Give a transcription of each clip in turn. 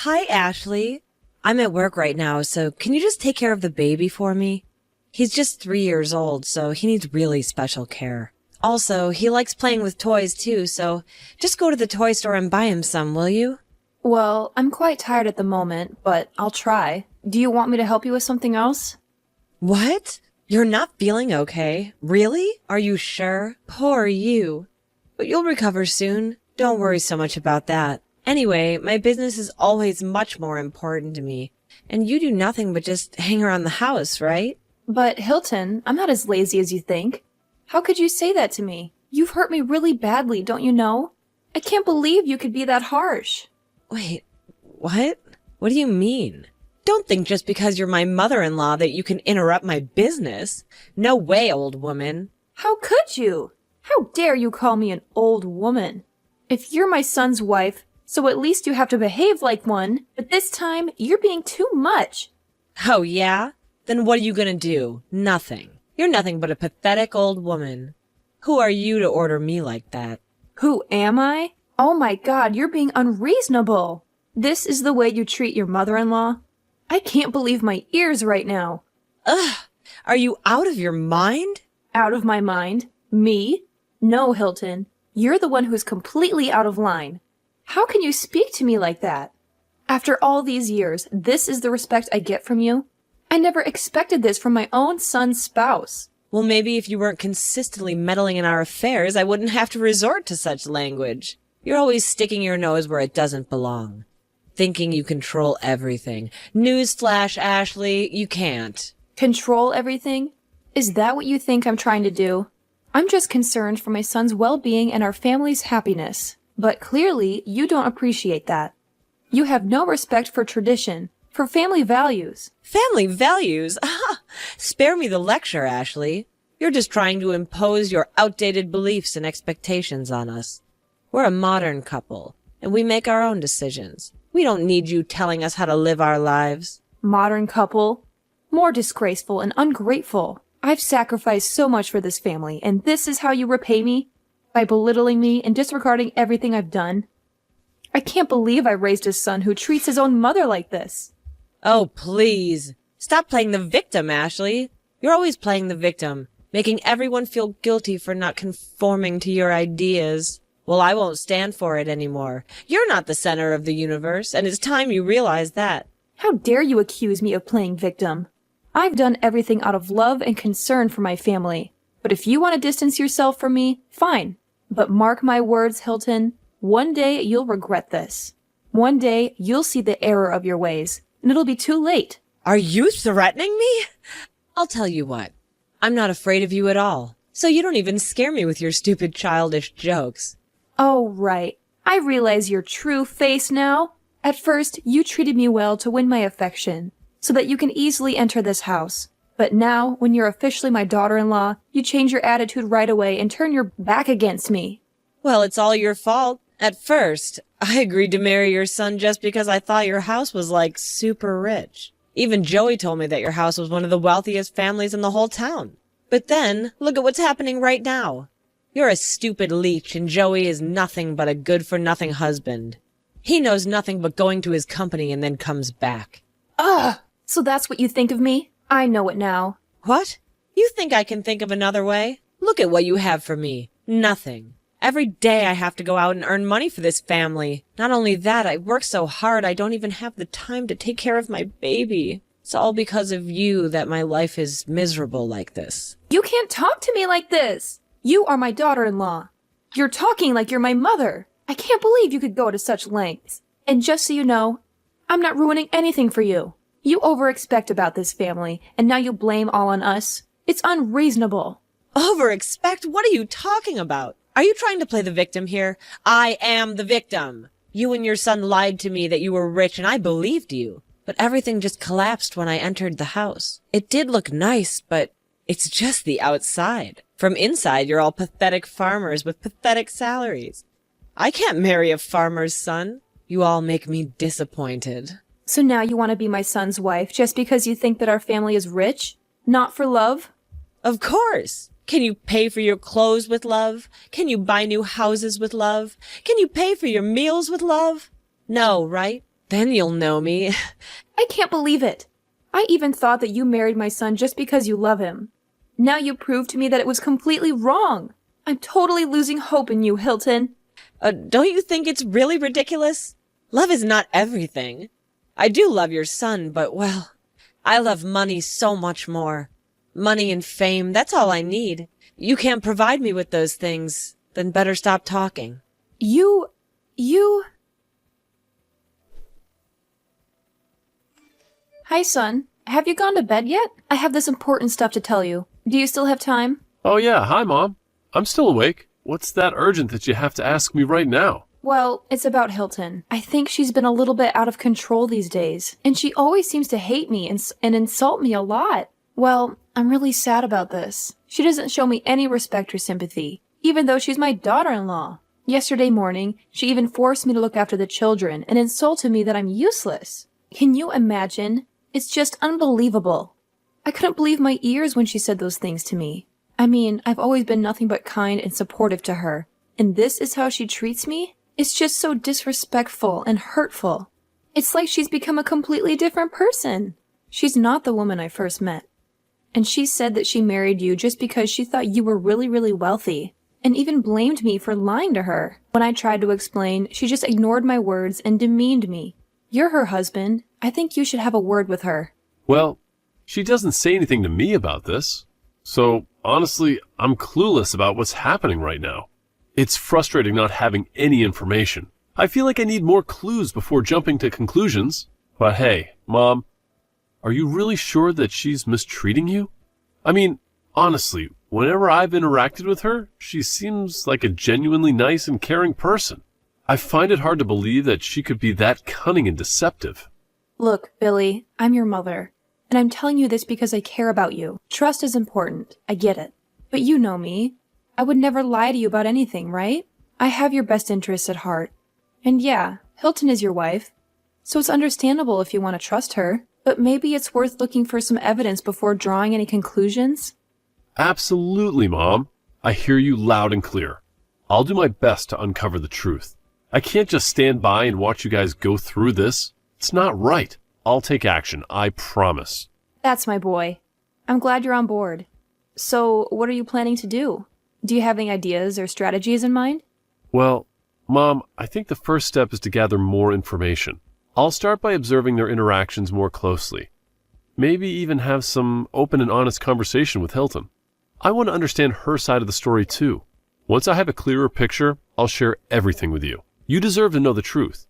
Hi, Ashley. I'm at work right now, so can you just take care of the baby for me? He's just 3 years old, so he needs really special care. Also, he likes playing with toys too, so just go to the toy store and buy him some, will you? Well, I'm quite tired at the moment, but I'll try. Do you want me to help you with something else? What? You're not feeling okay? Really? Are you sure? Poor you. But you'll recover soon. Don't worry so much about that. Anyway, my business is always much more important to me. And you do nothing but just hang around the house, right? But Hilton, I'm not as lazy as you think. How could you say that to me? You've hurt me really badly, don't you know? I can't believe you could be that harsh. Wait, what? What do you mean? Don't think just because you're my mother-in-law that you can interrupt my business. No way, old woman. How could you? How dare you call me an old woman? If you're my son's wife, so at least you have to behave like one, but this time you're being too much. Oh, yeah? Then what are you gonna do? Nothing. You're nothing but a pathetic old woman. Who are you to order me like that? Who am I? Oh my God, you're being unreasonable. This is the way you treat your mother-in-law? I can't believe my ears right now. Ugh! Are you out of your mind? Out of my mind? Me? No, Hilton. You're the one who's completely out of line. How can you speak to me like that? After all these years, this is the respect I get from you? I never expected this from my own son's spouse. Well, maybe if you weren't consistently meddling in our affairs, I wouldn't have to resort to such language. You're always sticking your nose where it doesn't belong. Thinking you control everything. Newsflash, Ashley, you can't. Control everything? Is that what you think I'm trying to do? I'm just concerned for my son's well-being and our family's happiness. But clearly, you don't appreciate that. You have no respect for tradition, for family values. Family values? Spare me the lecture, Ashley. You're just trying to impose your outdated beliefs and expectations on us. We're a modern couple, and we make our own decisions. We don't need you telling us how to live our lives. Modern couple? More disgraceful and ungrateful. I've sacrificed so much for this family, and this is how you repay me? By belittling me and disregarding everything I've done? I can't believe I raised a son who treats his own mother like this. Oh, please. Stop playing the victim, Ashley. You're always playing the victim, making everyone feel guilty for not conforming to your ideas. Well, I won't stand for it anymore. You're not the center of the universe, and it's time you realize that. How dare you accuse me of playing victim? I've done everything out of love and concern for my family. But if you want to distance yourself from me, fine. But mark my words, Hilton, one day you'll regret this. One day you'll see the error of your ways, and it'll be too late. Are you threatening me? I'll tell you what. I'm not afraid of you at all, so you don't even scare me with your stupid childish jokes. Oh, right. I realize your true face now. At first, you treated me well to win my affection, so that you can easily enter this house. But now, when you're officially my daughter-in-law, you change your attitude right away and turn your back against me. Well, it's all your fault. At first, I agreed to marry your son just because I thought your house was, like, super rich. Even Joey told me that your house was one of the wealthiest families in the whole town. But then, look at what's happening right now. You're a stupid leech, and Joey is nothing but a good-for-nothing husband. He knows nothing but going to his company and then comes back. Ugh! So that's what you think of me? I know it now. What? You think I can think of another way? Look at what you have for me. Nothing. Every day I have to go out and earn money for this family. Not only that, I work so hard I don't even have the time to take care of my baby. It's all because of you that my life is miserable like this. You can't talk to me like this! You are my daughter-in-law. You're talking like you're my mother. I can't believe you could go to such lengths. And just so you know, I'm not ruining anything for you. You over-expect about this family, and now you blame all on us. It's unreasonable. Over-expect? What are you talking about? Are you trying to play the victim here? I am the victim. You and your son lied to me that you were rich, and I believed you. But everything just collapsed when I entered the house. It did look nice, but it's just the outside. From inside, you're all pathetic farmers with pathetic salaries. I can't marry a farmer's son. You all make me disappointed. So now you want to be my son's wife just because you think that our family is rich? Not for love? Of course. Can you pay for your clothes with love? Can you buy new houses with love? Can you pay for your meals with love? No, right? Then you'll know me. I can't believe it. I even thought that you married my son just because you love him. Now you prove to me that it was completely wrong. I'm totally losing hope in you, Hilton. Don't you think it's really ridiculous? Love is not everything. I do love your son, but, well, I love money so much more. Money and fame, that's all I need. You can't provide me with those things. Then better stop talking. You... Hi, son. Have you gone to bed yet? I have this important stuff to tell you. Do you still have time? Oh yeah, hi Mom. I'm still awake. What's that urgent that you have to ask me right now? Well, it's about Hilton. I think she's been a little bit out of control these days, and she always seems to hate me and insult me a lot. Well, I'm really sad about this. She doesn't show me any respect or sympathy, even though she's my daughter-in-law. Yesterday morning, she even forced me to look after the children and insulted me that I'm useless. Can you imagine? It's just unbelievable. I couldn't believe my ears when she said those things to me. I mean, I've always been nothing but kind and supportive to her, and this is how she treats me? It's just so disrespectful and hurtful. It's like she's become a completely different person. She's not the woman I first met. And she said that she married you just because she thought you were really, really wealthy, and even blamed me for lying to her. When I tried to explain, she just ignored my words and demeaned me. You're her husband. I think you should have a word with her. Well, she doesn't say anything to me about this. So, honestly, I'm clueless about what's happening right now. It's frustrating not having any information. I feel like I need more clues before jumping to conclusions. But hey, Mom, are you really sure that she's mistreating you? I mean, honestly, whenever I've interacted with her, she seems like a genuinely nice and caring person. I find it hard to believe that she could be that cunning and deceptive. Look, Billy, I'm your mother, and I'm telling you this because I care about you. Trust is important. I get it. But you know me. I would never lie to you about anything, right? I have your best interests at heart. And yeah, Hilton is your wife, so it's understandable if you want to trust her, but maybe it's worth looking for some evidence before drawing any conclusions. Absolutely, Mom. I hear you loud and clear. I'll do my best to uncover the truth. I can't just stand by and watch you guys go through this. It's not right. I'll take action, I promise. That's my boy. I'm glad you're on board. So, what are you planning to do? Do you have any ideas or strategies in mind? Well, Mom, I think the first step is to gather more information. I'll start by observing their interactions more closely. Maybe even have some open and honest conversation with Hilton. I want to understand her side of the story too. Once I have a clearer picture, I'll share everything with you. You deserve to know the truth,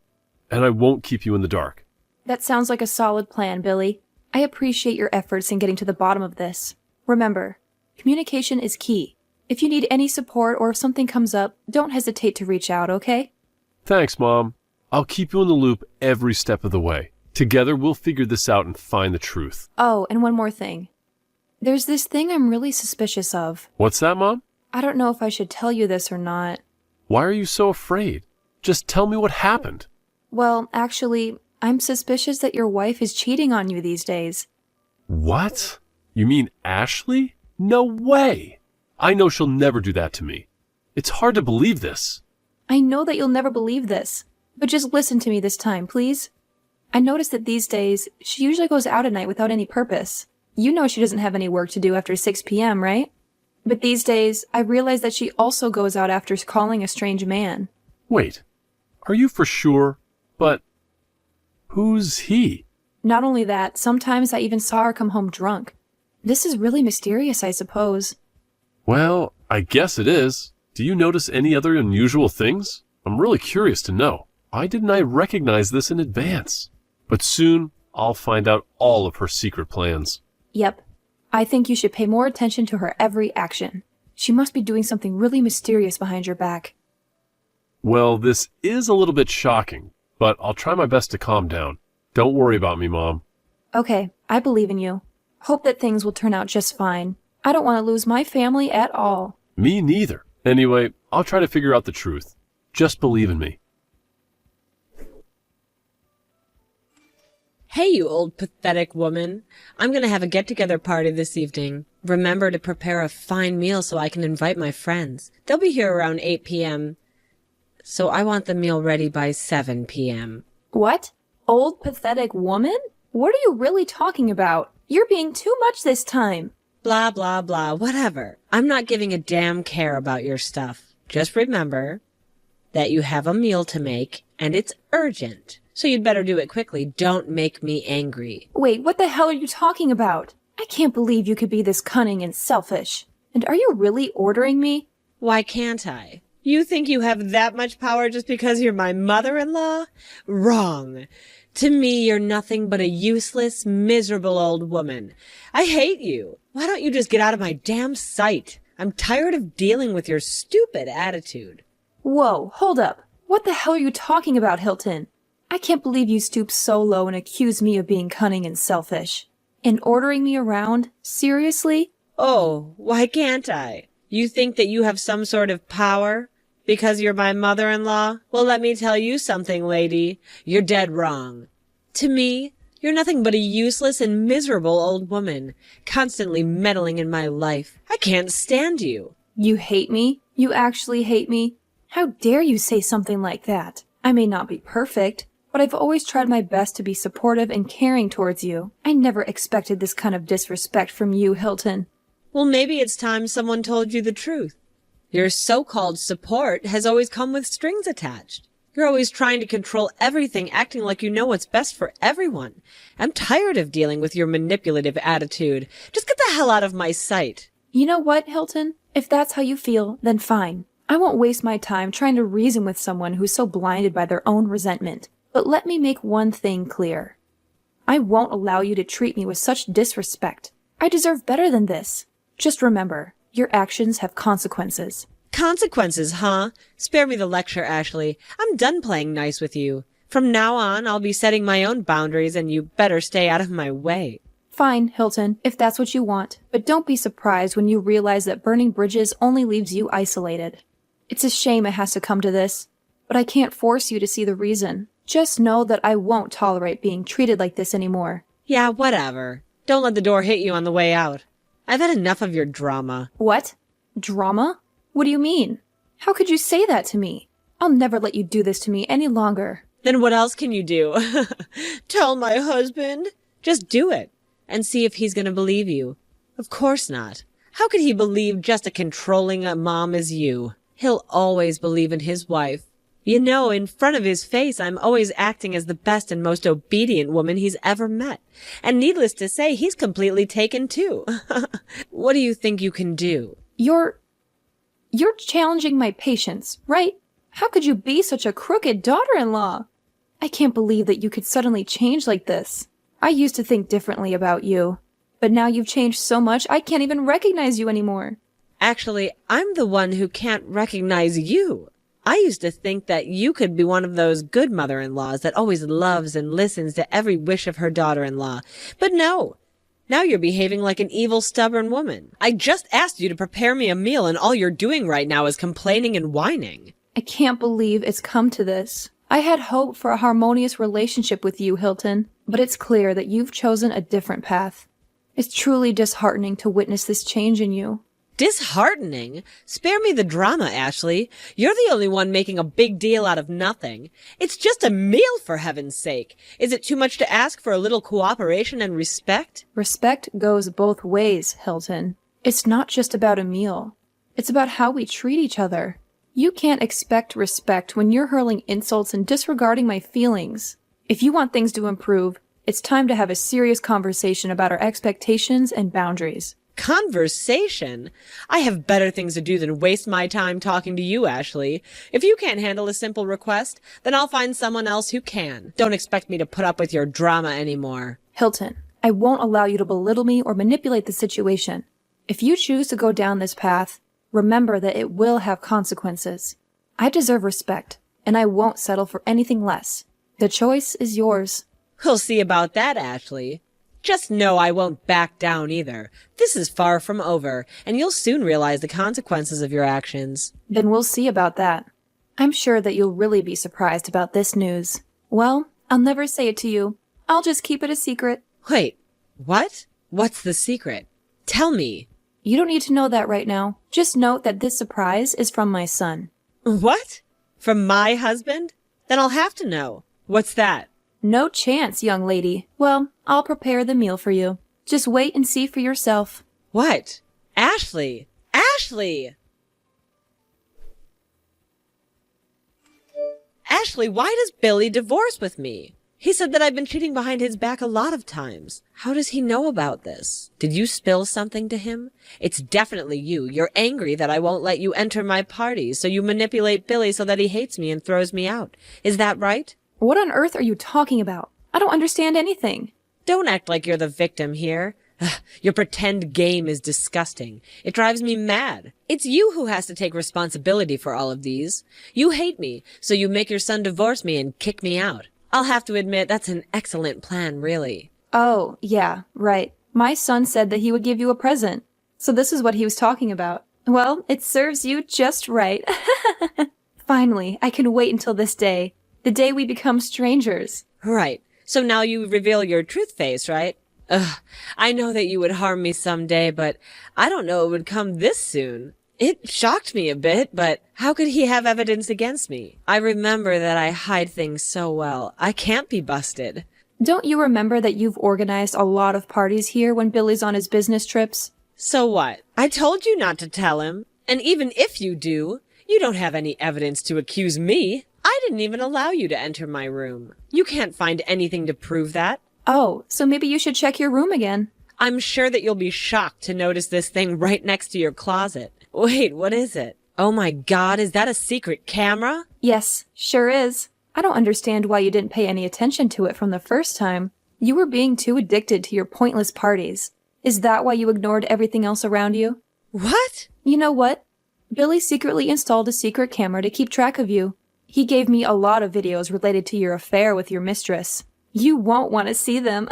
and I won't keep you in the dark. That sounds like a solid plan, Billy. I appreciate your efforts in getting to the bottom of this. Remember, communication is key. If you need any support or if something comes up, don't hesitate to reach out, okay? Thanks, Mom. I'll keep you in the loop every step of the way. Together, we'll figure this out and find the truth. Oh, and one more thing. There's this thing I'm really suspicious of. What's that, Mom? I don't know if I should tell you this or not. Why are you so afraid? Just tell me what happened. Well, actually, I'm suspicious that your wife is cheating on you these days. What? You mean Ashley? No way! I know she'll never do that to me. It's hard to believe this. I know that you'll never believe this, but just listen to me this time, please. I noticed that these days, she usually goes out at night without any purpose. You know she doesn't have any work to do after 6 p.m., right? But these days, I realize that she also goes out after calling a strange man. Wait, are you for sure? But who's he? Not only that, sometimes I even saw her come home drunk. This is really mysterious, I suppose. Well, I guess it is. Do you notice any other unusual things? I'm really curious to know. Why didn't I recognize this in advance? But soon, I'll find out all of her secret plans. Yep. I think you should pay more attention to her every action. She must be doing something really mysterious behind your back. Well, this is a little bit shocking, but I'll try my best to calm down. Don't worry about me, Mom. Okay, I believe in you. Hope that things will turn out just fine. I don't want to lose my family at all. Me neither. Anyway, I'll try to figure out the truth. Just believe in me. Hey, you old pathetic woman. I'm going to have a get-together party this evening. Remember to prepare a fine meal so I can invite my friends. They'll be here around 8 p.m., so I want the meal ready by 7 p.m. What? Old, pathetic woman? What are you really talking about? You're being too much this time. Blah, blah, blah, whatever. I'm not giving a damn care about your stuff. Just remember that you have a meal to make, and it's urgent. So you'd better do it quickly. Don't make me angry. Wait, what the hell are you talking about? I can't believe you could be this cunning and selfish. And are you really ordering me? Why can't I? You think you have that much power just because you're my mother-in-law? Wrong. To me, you're nothing but a useless, miserable old woman. I hate you. Why don't you just get out of my damn sight? I'm tired of dealing with your stupid attitude. Whoa, hold up. What the hell are you talking about, Hilton? I can't believe you stooped so low and accused me of being cunning and selfish. And ordering me around? Seriously? Oh, why can't I? You think that you have some sort of power? Because you're my mother-in-law? Well, let me tell you something, lady. You're dead wrong. To me, you're nothing but a useless and miserable old woman, constantly meddling in my life. I can't stand you. You hate me? You actually hate me? How dare you say something like that? I may not be perfect, but I've always tried my best to be supportive and caring towards you. I never expected this kind of disrespect from you, Hilton. Well, maybe it's time someone told you the truth. Your so-called support has always come with strings attached. You're always trying to control everything, acting like you know what's best for everyone. I'm tired of dealing with your manipulative attitude. Just get the hell out of my sight. You know what, Hilton? If that's how you feel, then fine. I won't waste my time trying to reason with someone who's so blinded by their own resentment. But let me make one thing clear. I won't allow you to treat me with such disrespect. I deserve better than this. Just remember, your actions have consequences. Consequences, huh? Spare me the lecture, Ashley. I'm done playing nice with you. From now on, I'll be setting my own boundaries, and you better stay out of my way. Fine, Hilton, if that's what you want. But don't be surprised when you realize that burning bridges only leaves you isolated. It's a shame it has to come to this, but I can't force you to see the reason. Just know that I won't tolerate being treated like this anymore. Yeah, whatever. Don't let the door hit you on the way out. I've had enough of your drama. What? Drama? What do you mean? How could you say that to me? I'll never let you do this to me any longer. Then what else can you do? Tell my husband? Just do it, and see if he's going to believe you. Of course not. How could he believe just a controlling mom as you? He'll always believe in his wife. You know, in front of his face, I'm always acting as the best and most obedient woman he's ever met. And needless to say, he's completely taken too. What do you think you can do? You're challenging my patience, right? How could you be such a crooked daughter-in-law? I can't believe that you could suddenly change like this. I used to think differently about you, but now you've changed so much I can't even recognize you anymore. Actually, I'm the one who can't recognize you. I used to think that you could be one of those good mother-in-laws that always loves and listens to every wish of her daughter-in-law. But no. Now you're behaving like an evil, stubborn woman. I just asked you to prepare me a meal, and all you're doing right now is complaining and whining. I can't believe it's come to this. I had hope for a harmonious relationship with you, Hilton, but it's clear that you've chosen a different path. It's truly disheartening to witness this change in you. Disheartening? Spare me the drama, Ashley. You're the only one making a big deal out of nothing. It's just a meal, for heaven's sake. Is it too much to ask for a little cooperation and respect? Respect goes both ways, Hilton. It's not just about a meal. It's about how we treat each other. You can't expect respect when you're hurling insults and disregarding my feelings. If you want things to improve, it's time to have a serious conversation about our expectations and boundaries. Conversation? I have better things to do than waste my time talking to you, Ashley. If you can't handle a simple request, then I'll find someone else who can. Don't expect me to put up with your drama anymore. Hilton, I won't allow you to belittle me or manipulate the situation. If you choose to go down this path, remember that it will have consequences. I deserve respect, and I won't settle for anything less. The choice is yours. We'll see about that, Ashley. Just know I won't back down either. This is far from over, and you'll soon realize the consequences of your actions. Then we'll see about that. I'm sure that you'll really be surprised about this news. Well, I'll never say it to you. I'll just keep it a secret. Wait, what? What's the secret? Tell me. You don't need to know that right now. Just note that this surprise is from my son. What? From my husband? Then I'll have to know. What's that? No chance, young lady. Well, I'll prepare the meal for you. Just wait and see for yourself. What? Ashley! Ashley! Ashley, why does Billy divorce with me? He said that I've been cheating behind his back a lot of times. How does he know about this? Did you spill something to him? It's definitely you. You're angry that I won't let you enter my parties, so you manipulate Billy so that he hates me and throws me out. Is that right? What on earth are you talking about? I don't understand anything. Don't act like you're the victim here. Your pretend game is disgusting. It drives me mad. It's you who has to take responsibility for all of these. You hate me, so you make your son divorce me and kick me out. I'll have to admit that's an excellent plan, really. Oh, yeah, right. My son said that he would give you a present. So this is what he was talking about. Well, it serves you just right. Finally, I can wait until this day. The day we become strangers. Right. So now you reveal your truth face, right? Ugh, I know that you would harm me someday, but I don't know it would come this soon. It shocked me a bit, but how could he have evidence against me? I remember that I hide things so well. I can't be busted. Don't you remember that you've organized a lot of parties here when Billy's on his business trips? So what? I told you not to tell him. And even if you do, you don't have any evidence to accuse me. I didn't even allow you to enter my room. You can't find anything to prove that. Oh, so maybe you should check your room again. I'm sure that you'll be shocked to notice this thing right next to your closet. Wait, what is it? Oh my God, is that a secret camera? Yes, sure is. I don't understand why you didn't pay any attention to it from the first time. You were being too addicted to your pointless parties. Is that why you ignored everything else around you? What? You know what? Billy secretly installed a secret camera to keep track of you. He gave me a lot of videos related to your affair with your mistress. You won't want to see them.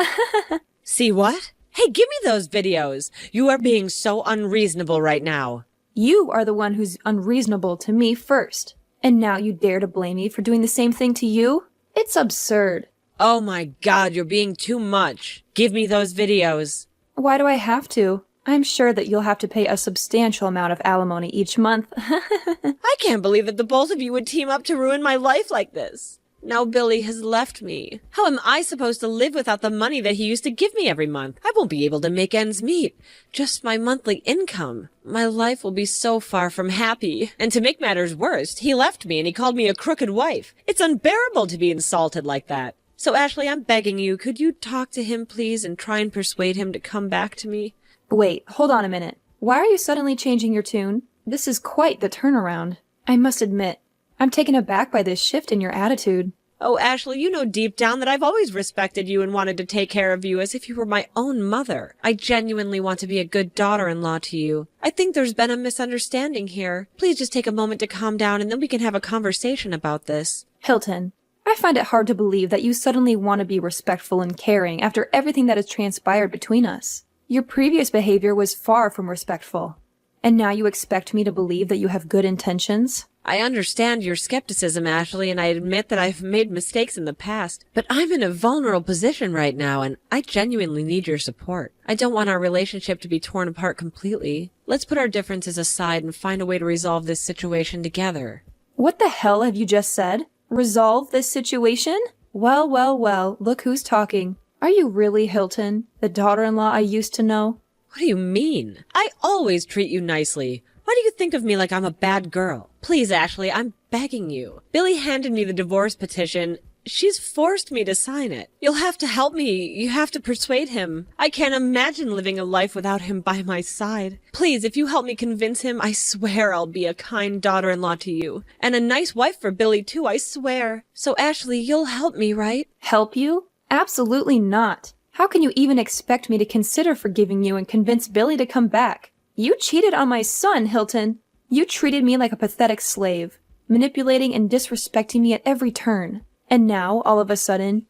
See what? Hey, give me those videos. You are being so unreasonable right now. You are the one who's unreasonable to me first. And now you dare to blame me for doing the same thing to you? It's absurd. Oh my God, you're being too much. Give me those videos. Why do I have to? I'm sure that you'll have to pay a substantial amount of alimony each month. I can't believe that the both of you would team up to ruin my life like this. Now Billy has left me. How am I supposed to live without the money that he used to give me every month? I won't be able to make ends meet. Just my monthly income. My life will be so far from happy. And to make matters worse, he left me and he called me a crooked wife. It's unbearable to be insulted like that. So Ashley, I'm begging you, could you talk to him please and try and persuade him to come back to me? Wait, hold on a minute. Why are you suddenly changing your tune? This is quite the turnaround. I must admit, I'm taken aback by this shift in your attitude. Oh, Ashley, you know deep down that I've always respected you and wanted to take care of you as if you were my own mother. I genuinely want to be a good daughter-in-law to you. I think there's been a misunderstanding here. Please just take a moment to calm down and then we can have a conversation about this. Hilton, I find it hard to believe that you suddenly want to be respectful and caring after everything that has transpired between us. Your previous behavior was far from respectful. And now you expect me to believe that you have good intentions? I understand your skepticism, Ashley, and I admit that I've made mistakes in the past, but I'm in a vulnerable position right now, and I genuinely need your support. I don't want our relationship to be torn apart completely. Let's put our differences aside and find a way to resolve this situation together. What the hell have you just said? Resolve this situation? Well, well, well, look who's talking. Are you really Hilton, the daughter-in-law I used to know? What do you mean? I always treat you nicely. Why do you think of me like I'm a bad girl? Please, Ashley, I'm begging you. Billy handed me the divorce petition. She's forced me to sign it. You'll have to help me. You have to persuade him. I can't imagine living a life without him by my side. Please, if you help me convince him, I swear I'll be a kind daughter-in-law to you. And a nice wife for Billy, too, I swear. So, Ashley, you'll help me, right? Help you? Absolutely not. How can you even expect me to consider forgiving you and convince Billy to come back? You cheated on my son, Hilton. You treated me like a pathetic slave, manipulating and disrespecting me at every turn. And now, all of a sudden,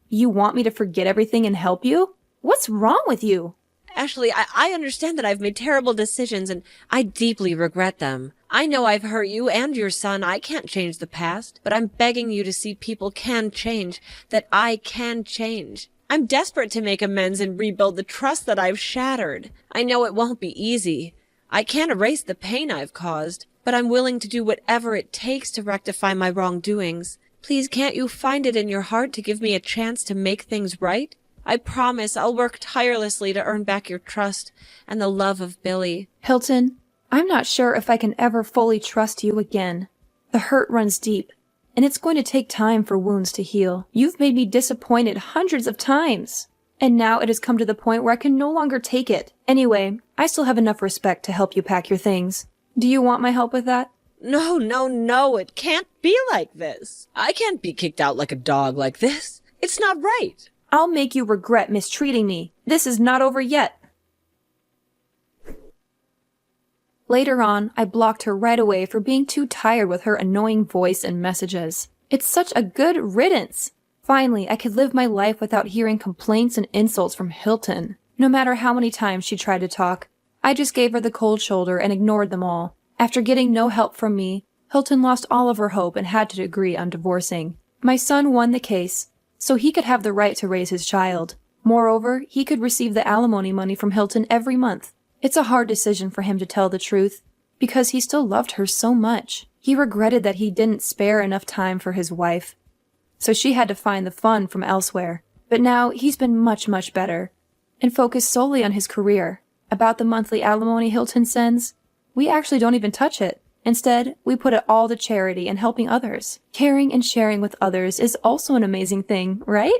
you want me to forget everything and help you? What's wrong with you? Ashley, I understand that I've made terrible decisions and I deeply regret them. I know I've hurt you and your son. I can't change the past, but I'm begging you to see people can change, that I can change. I'm desperate to make amends and rebuild the trust that I've shattered. I know it won't be easy. I can't erase the pain I've caused, but I'm willing to do whatever it takes to rectify my wrongdoings. Please, can't you find it in your heart to give me a chance to make things right? I promise I'll work tirelessly to earn back your trust and the love of Billy. Hilton, I'm not sure if I can ever fully trust you again. The hurt runs deep, and it's going to take time for wounds to heal. You've made me disappointed hundreds of times, and now it has come to the point where I can no longer take it. Anyway, I still have enough respect to help you pack your things. Do you want my help with that? No, no, no, it can't be like this. I can't be kicked out like a dog like this. It's not right. I'll make you regret mistreating me. This is not over yet. Later on, I blocked her right away for being too tired with her annoying voice and messages. It's such a good riddance. Finally, I could live my life without hearing complaints and insults from Hilton. No matter how many times she tried to talk, I just gave her the cold shoulder and ignored them all. After getting no help from me, Hilton lost all of her hope and had to agree on divorcing. My son won the case, so he could have the right to raise his child. Moreover, he could receive the alimony money from Hilton every month. It's a hard decision for him to tell the truth, because he still loved her so much. He regretted that he didn't spare enough time for his wife, so she had to find the fun from elsewhere. But now he's been much, much better, and focused solely on his career. About the monthly alimony Hilton sends, we actually don't even touch it. Instead, we put it all to charity and helping others. Caring and sharing with others is also an amazing thing, right?